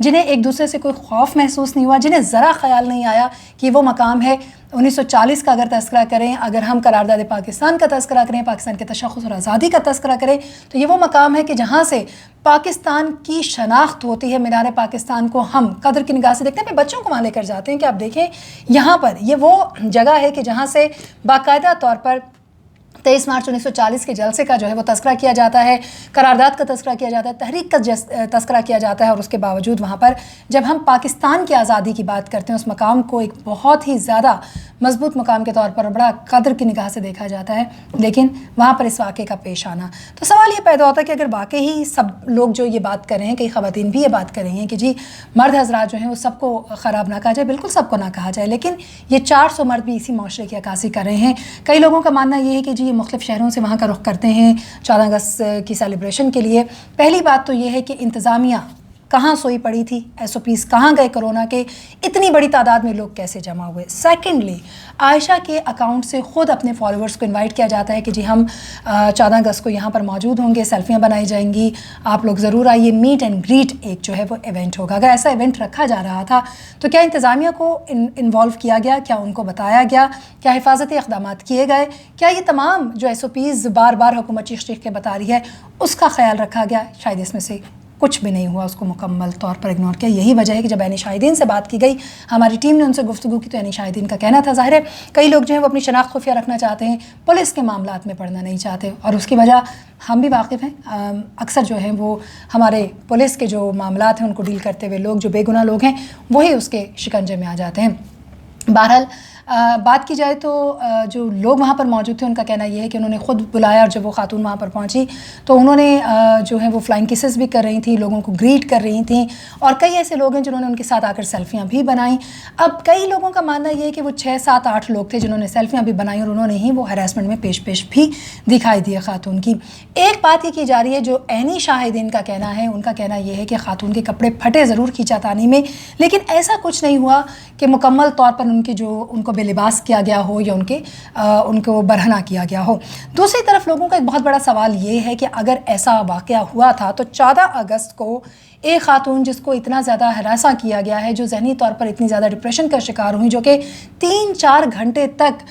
جنہیں ایک دوسرے سے کوئی خوف محسوس نہیں ہوا, جنہیں ذرا خیال نہیں آیا کہ وہ مقام ہے 1940 کا. اگر تذکرہ کریں, اگر ہم قرارداد پاکستان کا تذکرہ کریں, پاکستان کے تشخص اور آزادی کا تذکرہ کریں, تو یہ وہ مقام ہے کہ جہاں سے پاکستان کی شناخت ہوتی ہے. مینار پاکستان کو ہم قدر کی نگاہ سے دیکھتے ہیں, اپنے بچوں کو وہاں لے کر جاتے ہیں کہ آپ دیکھیں یہاں پر یہ وہ جگہ ہے کہ جہاں سے باقاعدہ طور پر 23 مارچ 1940 کے جلسے کا جو ہے وہ تذکرہ کیا جاتا ہے, قرارداد کا تذکرہ کیا جاتا ہے, تحریک کا تذکرہ کیا جاتا ہے. اور اس کے باوجود وہاں پر جب ہم پاکستان کی آزادی کی بات کرتے ہیں, اس مقام کو ایک بہت ہی زیادہ مضبوط مقام کے طور پر بڑا قدر کی نگاہ سے دیکھا جاتا ہے, لیکن وہاں پر اس واقعے کا پیش آنا, تو سوال یہ پیدا ہوتا ہے کہ اگر واقعی ہی سب لوگ جو یہ بات کر رہے ہیں, کئی خواتین بھی یہ بات کر رہی ہیں کہ جی مرد حضرات جو ہیں وہ سب کو خراب نہ کہا جائے, بالکل سب کو نہ کہا جائے, لیکن یہ 400 مرد بھی اسی معاشرے کی عکاسی کر رہے ہیں. کئی لوگوں کا ماننا یہ ہے کہ جی یہ مختلف شہروں سے وہاں کا رخ کرتے ہیں 14 اگست کی سیلیبریشن کے لیے. پہلی بات تو یہ ہے کہ انتظامیہ کہاں سوئی پڑی تھی, ایس او پیز کہاں گئے کرونا کے, اتنی بڑی تعداد میں لوگ کیسے جمع ہوئے. سیکنڈلی, عائشہ کے اکاؤنٹ سے خود اپنے فالوورز کو انوائٹ کیا جاتا ہے کہ جی ہم 14 اگست کو یہاں پر موجود ہوں گے, سیلفیاں بنائی جائیں گی, آپ لوگ ضرور آئیے, میٹ اینڈ گریٹ ایک جو ہے وہ ایونٹ ہوگا. اگر ایسا ایونٹ رکھا جا رہا تھا تو کیا انتظامیہ کو انوالو کیا گیا, کیا ان کو بتایا گیا, کیا حفاظتی اقدامات کیے گئے, کیا یہ تمام جو ایس او پیز بار بار حکومت چیخ چیخ کے بتا رہی ہے اس کا خیال رکھا گیا؟ شاید اس میں سے کچھ بھی نہیں ہوا, اس کو مکمل طور پر اگنور کیا. یہی وجہ ہے کہ جب عینی شاہدین سے بات کی گئی, ہماری ٹیم نے ان سے گفتگو کی, تو عینی شاہدین کا کہنا تھا, ظاہر ہے کئی لوگ جو ہیں وہ اپنی شناخت خفیہ رکھنا چاہتے ہیں, پولیس کے معاملات میں پڑھنا نہیں چاہتے, اور اس کی وجہ ہم بھی واقف ہیں. اکثر جو ہیں وہ ہمارے پولیس کے جو معاملات ہیں ان کو ڈیل کرتے ہوئے لوگ جو بے گناہ لوگ ہیں وہی اس کے شکنجے میں آ جاتے ہیں. بہرحال بات کی جائے تو جو لوگ وہاں پر موجود تھے ان کا کہنا یہ ہے کہ انہوں نے خود بلایا, اور جب وہ خاتون وہاں پر پہنچی تو انہوں نے جو ہے وہ فلائنگ کسز بھی کر رہی تھیں, لوگوں کو گریٹ کر رہی تھیں, اور کئی ایسے لوگ ہیں جنہوں نے ان کے ساتھ آ کر سیلفیاں بھی بنائیں. اب کئی لوگوں کا ماننا یہ ہے کہ وہ 6, 7, 8 لوگ تھے جنہوں نے سیلفیاں بھی بنائیں, اور انہوں نے ہی وہ ہراسمنٹ میں پیش بھی دکھائی دیے خاتون کی. ایک بات یہ کی جا رہی ہے, جو عینی شاہدین کا کہنا ہے, ان کا کہنا یہ ہے کہ خاتون کے کپڑے پھٹے ضرور کھینچا تانی میں, لیکن ایسا کچھ نہیں ہوا کہ مکمل طور پر ان کو بے لباس کیا گیا ہو یا ان کو برہنہ کیا گیا ہو. دوسری طرف لوگوں کا ایک بہت بڑا سوال یہ ہے کہ اگر ایسا واقعہ ہوا تھا تو 14 اگست کو ایک خاتون جس کو اتنا زیادہ ہراساں کیا گیا ہے, جو ذہنی طور پر اتنی زیادہ ڈپریشن کا شکار ہوئی, جو کہ 3-4 گھنٹے تک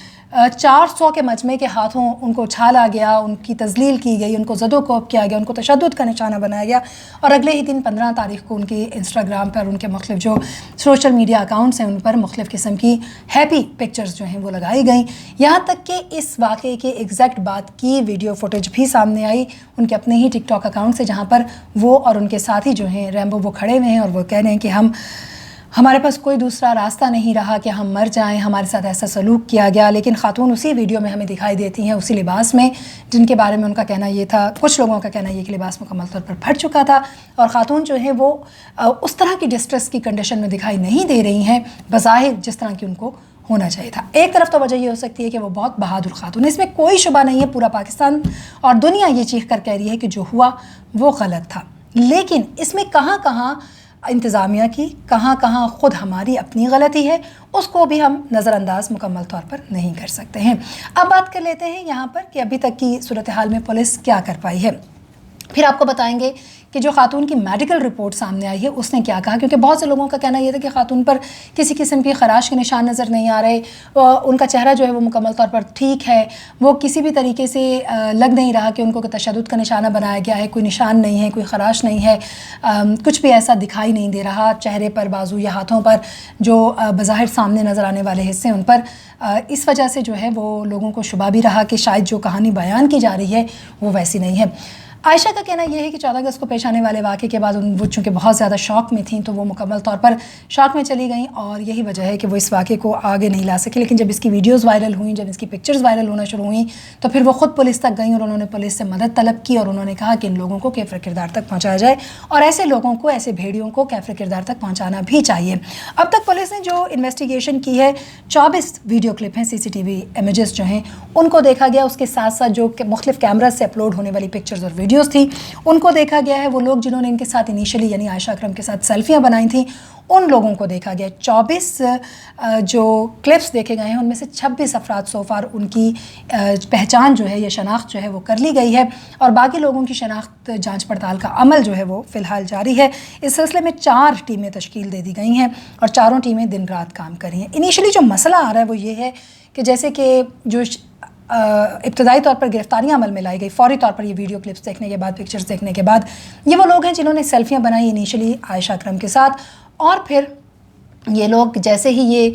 400 کے مجمع کے ہاتھوں ان کو چھالا گیا, ان کی تذلیل کی گئی, ان کو زد و کوب کیا گیا, ان کو تشدد کا نشانہ بنایا گیا, اور اگلے ہی دن 15 تاریخ کو ان کے انسٹاگرام پر, ان کے مختلف جو سوشل میڈیا اکاؤنٹس ہیں ان پر مختلف قسم کی ہیپی پکچرز جو ہیں وہ لگائی گئیں. یہاں تک کہ اس واقعے کے ایگزیکٹ بات کی ویڈیو فوٹیج بھی سامنے آئی ان کے اپنے ہی ٹک ٹاک اکاؤنٹ سے, جہاں پر وہ اور ان کے ساتھی جو ہیں ریمبو وہ کھڑے ہوئے ہیں اور وہ کہہ رہے ہیں کہ ہمارے پاس کوئی دوسرا راستہ نہیں رہا کہ ہم مر جائیں, ہمارے ساتھ ایسا سلوک کیا گیا. لیکن خاتون اسی ویڈیو میں ہمیں دکھائی دیتی ہیں اسی لباس میں, جن کے بارے میں ان کا کہنا یہ تھا, کچھ لوگوں کا کہنا یہ کہ لباس مکمل طور پر پھٹ چکا تھا, اور خاتون جو ہیں وہ اس طرح کی ڈسٹریس کی کنڈیشن میں دکھائی نہیں دے رہی ہیں بظاہر جس طرح کی ان کو ہونا چاہیے تھا. ایک طرف تو وجہ یہ ہو سکتی ہے کہ وہ بہت بہادر خاتون, اس میں کوئی شبہ نہیں ہے, پورا پاکستان اور دنیا یہ چیخ کر کہہ رہی ہے کہ جو ہوا وہ غلط تھا, لیکن اس میں کہاں کہاں انتظامیہ کی, کہاں کہاں خود ہماری اپنی غلطی ہے, اس کو بھی ہم نظر انداز مکمل طور پر نہیں کر سکتے ہیں. اب بات کر لیتے ہیں یہاں پر کہ ابھی تک کی صورتحال میں پولیس کیا کر پائی ہے. پھر آپ کو بتائیں گے کہ جو خاتون کی میڈیکل رپورٹ سامنے آئی ہے اس نے کیا کہا, کیونکہ بہت سے لوگوں کا کہنا یہ تھا کہ خاتون پر کسی قسم کی خراش کے نشان نظر نہیں آ رہے, ان کا چہرہ جو ہے وہ مکمل طور پر ٹھیک ہے, وہ کسی بھی طریقے سے لگ نہیں رہا کہ ان کو تشدد کا نشانہ بنایا گیا ہے, کوئی نشان نہیں ہے, کوئی خراش نہیں ہے, کچھ بھی ایسا دکھائی نہیں دے رہا چہرے پر, بازو یا ہاتھوں پر جو بظاہر سامنے نظر آنے والے حصے ان پر. اس وجہ سے جو ہے وہ لوگوں کو شبہ بھی رہا کہ شاید جو کہانی بیان کی جا رہی ہے وہ ویسی نہیں ہے. عائشہ کا کہنا یہ ہے کہ 14 اگست کو پیش آنے والے واقعے کے بعد وہ چونکہ بہت زیادہ شوق میں تھیں تو وہ مکمل طور پر شوق میں چلی گئیں, اور یہی وجہ ہے کہ وہ اس واقعے کو آگے نہیں لا سکے. لیکن جب اس کی ویڈیوز وائرل ہوئیں, جب اس کی پکچرز وائرل ہونا شروع ہوئیں, تو پھر وہ خود پولیس تک گئیں اور انہوں نے پولیس سے مدد طلب کی, اور انہوں نے کہا کہ ان لوگوں کو کیفر کردار تک پہنچایا جائے, اور ایسے لوگوں کو, ایسے بھیڑیوں کو کیفر کردار تک پہنچانا بھی چاہیے. اب تک پولیس نے جو انویسٹیگیشن کی ہے 24 ویڈیو کلپ ہیں, CCTV امیجز جو ہیں ان کو دیکھا گیا, اس کے ساتھ ساتھ جو مختلف کیمرہ سے اپلوڈ ہونے والی پکچرز اور ویڈیوز تھیں ان کو دیکھا گیا ہے. وہ لوگ جنہوں نے ان کے ساتھ انیشلی یعنی عائشہ اکرم کے ساتھ سیلفیاں بنائی تھیں ان لوگوں کو دیکھا گیا. 24 جو کلپس دیکھے گئے ہیں ان میں سے 26 افراد سو فار ان کی پہچان جو ہے یا شناخت جو ہے وہ کر لی گئی ہے اور باقی لوگوں کی شناخت جانچ پڑتال کا عمل جو ہے وہ فی الحال جاری ہے. اس سلسلے میں 4 ٹیمیں تشکیل دے دی گئی ہیں اور چاروں ٹیمیں دن رات کام کر رہی ہیں. انیشلی جو مسئلہ آ رہا ہے وہ یہ ہے کہ جیسے کہ جو ابتدائی طور پر گرفتاریاں عمل میں لائی گئی فوری طور پر یہ ویڈیو کلپس دیکھنے کے بعد پکچرز دیکھنے کے بعد یہ وہ لوگ ہیں جنہوں نے سیلفیاں بنائی انیشلی عائشہ اکرم کے ساتھ اور پھر یہ لوگ جیسے ہی یہ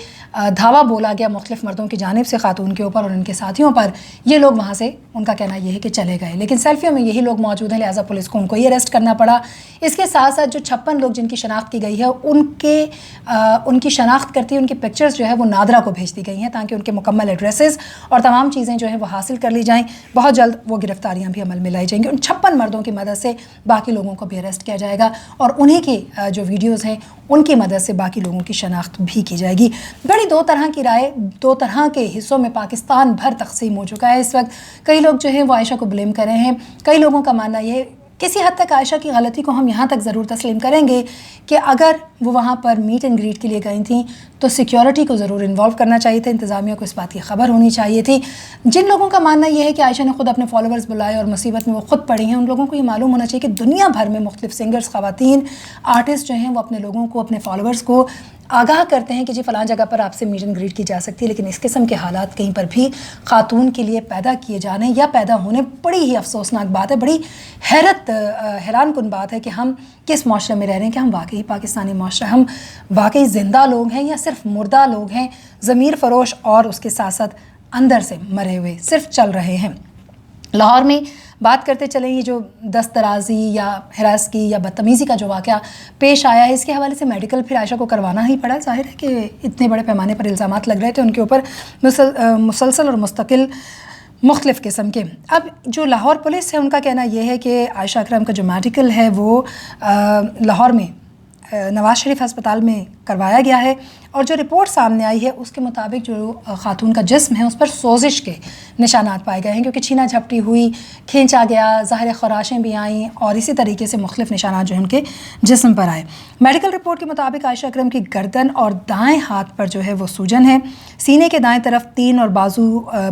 دھاوا بولا گیا مختلف مردوں کی جانب سے خاتون کے اوپر اور ان کے ساتھیوں پر یہ لوگ وہاں سے ان کا کہنا یہ ہے کہ چلے گئے لیکن سیلفیوں میں یہی لوگ موجود ہیں لہٰذا پولیس کو ان کو یہ اریسٹ کرنا پڑا. اس کے ساتھ ساتھ جو 56 لوگ جن کی شناخت کی گئی ہے ان کی شناخت کرتی ان کی پکچرز جو ہے وہ نادرا کو بھیج دی گئی ہیں تاکہ ان کے مکمل ایڈریسز اور تمام چیزیں جو ہیں وہ حاصل کر لی جائیں. بہت جلد وہ گرفتاریاں بھی عمل میں لائی جائیں گی. ان 56 مردوں کی مدد سے باقی لوگوں کو بھی اریسٹ کیا جائے گا اور انہیں کی جو ویڈیوز ہیں ان کی مدد سے باقی لوگوں کی شناخت بھی کی جائے گی. بڑی 2 طرح کی رائے 2 طرح کے حصوں میں پاکستان بھر تقسیم ہو چکا ہے اس وقت. کئی لوگ جو ہیں وہ عائشہ کو بلیم کر رہے ہیں. کئی لوگوں کا ماننا یہ ہے کسی حد تک عائشہ کی غلطی کو ہم یہاں تک ضرور تسلیم کریں گے کہ اگر وہ وہاں پر میٹ اینڈ گریٹ کے لیے گئی تھیں تو سیکیورٹی کو ضرور انوالو کرنا چاہیے تھا. انتظامیہ کو اس بات کی خبر ہونی چاہیے تھی. جن لوگوں کا ماننا یہ ہے کہ عائشہ نے خود اپنے فالوورز بلائے اور مصیبت میں وہ خود پڑی ہیں ان لوگوں کو یہ معلوم ہونا چاہیے کہ دنیا بھر میں مختلف سنگرز خواتین آرٹسٹ جو ہیں وہ اپنے لوگوں کو اپنے فالوورز کو آگاہ کرتے ہیں کہ جی فلاں جگہ پر آپ سے میٹ اینڈ گریٹ کی جا سکتی ہے لیکن اس قسم کے حالات کہیں پر بھی خاتون کے لیے پیدا کیے جانے یا پیدا ہونے بڑی ہی افسوسناک بات ہے. بڑی حیران کن بات ہے کہ ہم کس معاشرے میں رہ رہے ہیں کہ ہم واقعی پاکستانی معاشرہ ہم واقعی زندہ لوگ ہیں یا صرف مردہ لوگ ہیں ضمیر فروش اور اس کے ساتھ ساتھ اندر سے مرے ہوئے صرف چل رہے ہیں. لاہور میں بات کرتے چلیں یہ جو دست درازی یا ہراسگی یا بدتمیزی کا جو واقعہ پیش آیا ہے اس کے حوالے سے میڈیکل پھر عائشہ کو کروانا ہی پڑا. ظاہر ہے کہ اتنے بڑے پیمانے پر الزامات لگ رہے تھے ان کے اوپر مسلسل اور مستقل مختلف قسم کے. اب جو لاہور پولیس ہے ان کا کہنا یہ ہے کہ عائشہ اکرم کا جو میڈیکل ہے وہ لاہور میں نواز شریف ہسپتال میں کروایا گیا ہے اور جو رپورٹ سامنے آئی ہے اس کے مطابق جو خاتون کا جسم ہے اس پر سوزش کے نشانات پائے گئے ہیں کیونکہ چھینا جھپٹی ہوئی کھینچا گیا ظاہر خراشیں بھی آئیں اور اسی طریقے سے مختلف نشانات جو ہیں ان کے جسم پر آئے. میڈیکل رپورٹ کے مطابق عائشہ اکرم کی گردن اور دائیں ہاتھ پر جو ہے وہ سوجن ہے. سینے کے دائیں طرف 3 اور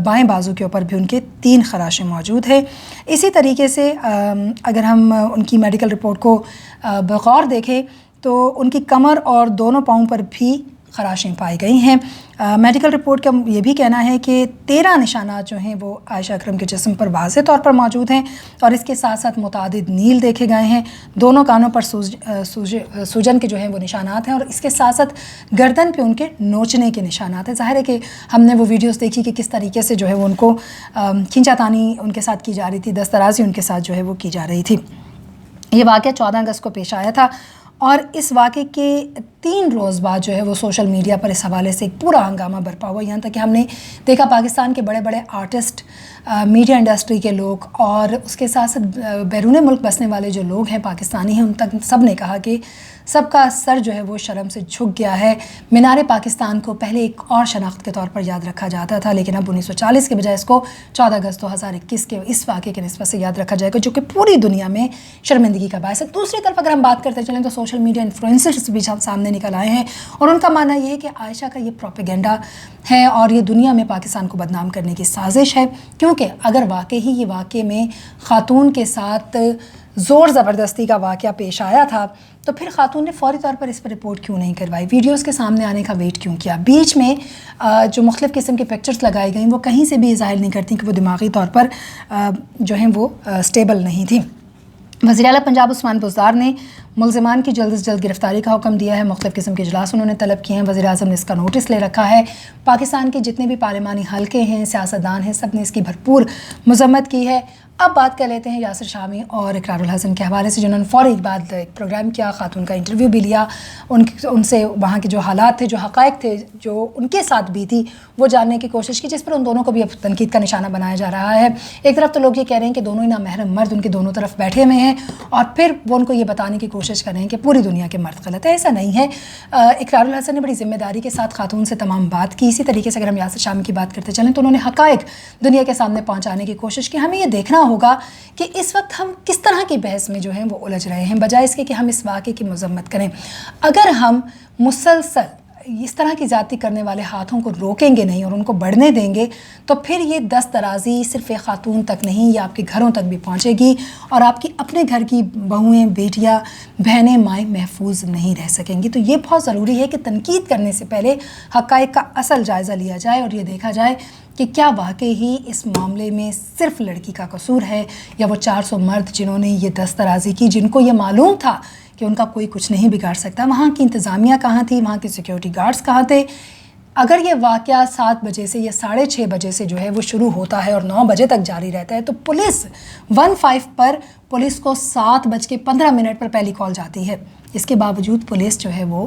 بائیں بازو کے اوپر بھی ان کے 3 خراشیں موجود ہیں. اسی طریقے سے اگر ہم ان کی میڈیکل رپورٹ کو بغور دیکھیں تو ان کی کمر اور دونوں پاؤں پر بھی خراشیں پائی گئی ہیں. میڈیکل رپورٹ کا یہ بھی کہنا ہے کہ 13 نشانات جو ہیں وہ عائشہ اکرم کے جسم پر واضح طور پر موجود ہیں اور اس کے ساتھ ساتھ متعدد نیل دیکھے گئے ہیں. دونوں کانوں پر سوجن کے جو ہیں وہ نشانات ہیں اور اس کے ساتھ ساتھ گردن پہ ان کے نوچنے کے نشانات ہیں. ظاہر ہے کہ ہم نے وہ ویڈیوز دیکھی کہ کس طریقے سے جو ہے وہ ان کو کھینچا تانی ان کے ساتھ کی جا رہی تھی, دسترازی ان کے ساتھ جو ہے وہ کی جا رہی تھی. یہ واقعہ 14 اگست کو پیش آیا تھا اور اس واقعے کے 3 روز بعد جو ہے وہ سوشل میڈیا پر اس حوالے سے ایک پورا ہنگامہ برپا ہوا. یہاں تک کہ ہم نے دیکھا پاکستان کے بڑے بڑے آرٹسٹ, میڈیا انڈسٹری کے لوگ اور اس کے ساتھ ساتھ بیرون ملک بسنے والے جو لوگ ہیں پاکستانی ہیں ان تک سب نے کہا کہ سب کا سر جو ہے وہ شرم سے جھک گیا ہے. مینار پاکستان کو پہلے ایک اور شناخت کے طور پر یاد رکھا جاتا تھا لیکن اب 1940 کے بجائے اس کو 14 اگست 2021 کے اس واقعے کے نسبت سے یاد رکھا جائے گا جو کہ پوری دنیا میں شرمندگی کا باعث ہے. دوسری طرف اگر ہم بات کرتے چلیں تو سوشل میڈیا انفلوئنسرز بھی سامنے نکل آئے ہیں اور ان کا ماننا یہ ہے کہ عائشہ کا یہ پروپیگنڈا ہے اور یہ دنیا میں پاکستان کو بدنام کرنے کی سازش ہے کیونکہ اگر واقعی یہ واقعے میں خاتون کے ساتھ زور زبردستی کا واقعہ پیش آیا تھا تو پھر خاتون نے فوری طور پر اس پر رپورٹ کیوں نہیں کروائی, ویڈیوز کے سامنے آنے کا ویٹ کیوں کیا. بیچ میں جو مختلف قسم کے پکچرز لگائی گئیں وہ کہیں سے بھی ظاہر نہیں کرتی کہ وہ دماغی طور پر جو ہیں وہ سٹیبل نہیں تھی. وزیر اعلیٰ پنجاب عثمان بزدار نے ملزمان کی جلد از جلد گرفتاری کا حکم دیا ہے. مختلف قسم کے اجلاس انہوں نے طلب کیے ہیں. وزیر اعظم نے اس کا نوٹس لے رکھا ہے. پاکستان کے جتنے بھی پارلیمانی حلقے ہیں, سیاستدان ہیں, سب نے اس کی بھرپور مذمت کی ہے. اب بات کر لیتے ہیں یاسر شامی اور اقرار الحسن کے حوالے سے جنہوں نے فوری بعد ایک پروگرام کیا, خاتون کا انٹرویو بھی لیا, ان سے وہاں کے جو حالات تھے, جو حقائق تھے, جو ان کے ساتھ بھی تھی وہ جاننے کی کوشش کی, جس پر ان دونوں کو بھی اب تنقید کا نشانہ بنایا جا رہا ہے. ایک طرف تو لوگ یہ کہہ رہے ہیں کہ دونوں ہی نامحرم مرد ان کے دونوں طرف بیٹھے ہوئے ہیں اور پھر وہ ان کو یہ بتانے کی کوشش کر رہے ہیں کہ پوری دنیا کے مرد غلط ہے. ایسا نہیں ہے. اقرار الحسن نے بڑی ذمہ داری کے ساتھ خاتون سے تمام بات کی. اسی طریقے سے اگر ہم یاسر شامی کی بات کرتے چلیں تو انہوں نے حقائق دنیا کے سامنے پہنچانے کی کوشش کی. ہمیں یہ دیکھنا ہوگا کہ اس وقت ہم کس طرح کی بحث میں جو ہیں وہ الجھ رہے ہیں، بجائے اس کے کہ ہم اس واقعے کی مذمت کریں۔ اگر ہم مسلسل اس طرح کی زیادتی کرنے والے ہاتھوں کو روکیں گے نہیں اور ان کو بڑھنے دیں گے تو پھر یہ دست درازی صرف ایک خاتون تک نہیں، یہ آپ کے گھروں تک بھی پہنچے گی اور آپ کی اپنے گھر کی بہویں، بیٹیاں، بہنیں، مائیں محفوظ نہیں رہ سکیں گی۔ تو یہ بہت ضروری ہے کہ تنقید کرنے سے پہلے حقائق کا اصل جائزہ لیا جائے اور یہ دیکھا جائے کہ کیا واقعی ہی اس معاملے میں صرف لڑکی کا قصور ہے، یا وہ 400 مرد جنہوں نے یہ دست درازی کی، جن کو یہ معلوم تھا کہ ان کا کوئی کچھ نہیں بگاڑ سکتا، وہاں کی انتظامیہ کہاں تھی، وہاں کے سیکیورٹی گارڈز کہاں تھے؟ اگر یہ واقعہ 7 بجے سے یا 6:30 بجے سے جو ہے وہ شروع ہوتا ہے اور 9 بجے تک جاری رہتا ہے، تو پولیس 15 پر پولیس کو 7:15 پر پہلی کال جاتی ہے۔ اس کے باوجود پولیس جو ہے وہ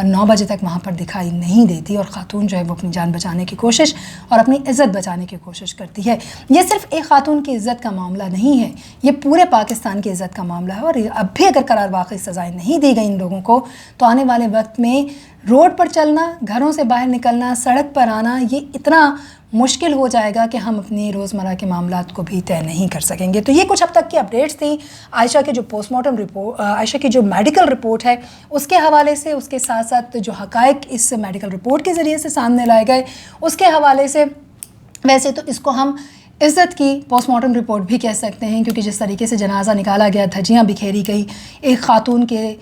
9 بجے تک وہاں پر دکھائی نہیں دیتی اور خاتون جو ہے وہ اپنی جان بچانے کی کوشش اور اپنی عزت بچانے کی کوشش کرتی ہے۔ یہ صرف ایک خاتون کی عزت کا معاملہ نہیں ہے، یہ پورے پاکستان کی عزت کا معاملہ ہے، اور اب بھی اگر قرار واقعی سزائیں نہیں دی گئی ان لوگوں کو تو آنے والے وقت میں روڈ پر چلنا، گھروں سے باہر نکلنا، سڑک پر آنا یہ اتنا مشکل ہو جائے گا کہ ہم اپنی روزمرہ کے معاملات کو بھی طے نہیں کر سکیں گے۔ تو یہ کچھ اب تک کی اپڈیٹس تھیں عائشہ کے جو پوسٹ مارٹم رپورٹ، عائشہ کی جو میڈیکل رپورٹ ہے اس کے حوالے سے، اس کے ساتھ ساتھ جو حقائق اس میڈیکل رپورٹ کے ذریعے سے سامنے لائے گئے اس کے حوالے سے۔ ویسے تو اس کو ہم عزت کی پوسٹ مارٹم رپورٹ بھی کہہ سکتے ہیں، کیونکہ جس طریقے سے جنازہ نکالا گیا، دھجیاں بکھیری گئی ایک خاتون کے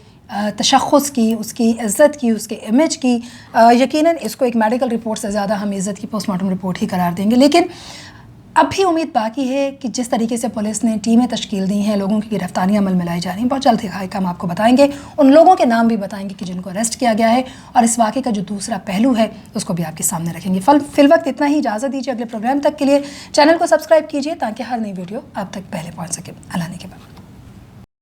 تشخص کی، اس کی عزت کی، اس کے امیج کی، یقیناً اس کو ایک میڈیکل رپورٹ سے زیادہ ہم عزت کی پوسٹ مارٹم رپورٹ ہی قرار دیں گے۔ لیکن اب بھی امید باقی ہے کہ جس طریقے سے پولیس نے ٹیمیں تشکیل دی ہیں، لوگوں کی گرفتاریاں عمل میں لائی جا رہی ہیں، بہت جلد حقائق ہم آپ کو بتائیں گے، ان لوگوں کے نام بھی بتائیں گے کہ جن کو اریسٹ کیا گیا ہے، اور اس واقعے کا جو دوسرا پہلو ہے اس کو بھی آپ کے سامنے رکھیں گے۔ فی الوقت اتنا ہی، اجازت دیجیے، اگلے پروگرام تک کے لیے چینل کو سبسکرائب کیجیے تاکہ ہر نئی ویڈیو آپ تک پہلے پہنچ سکے۔ اللہ نے کے بعد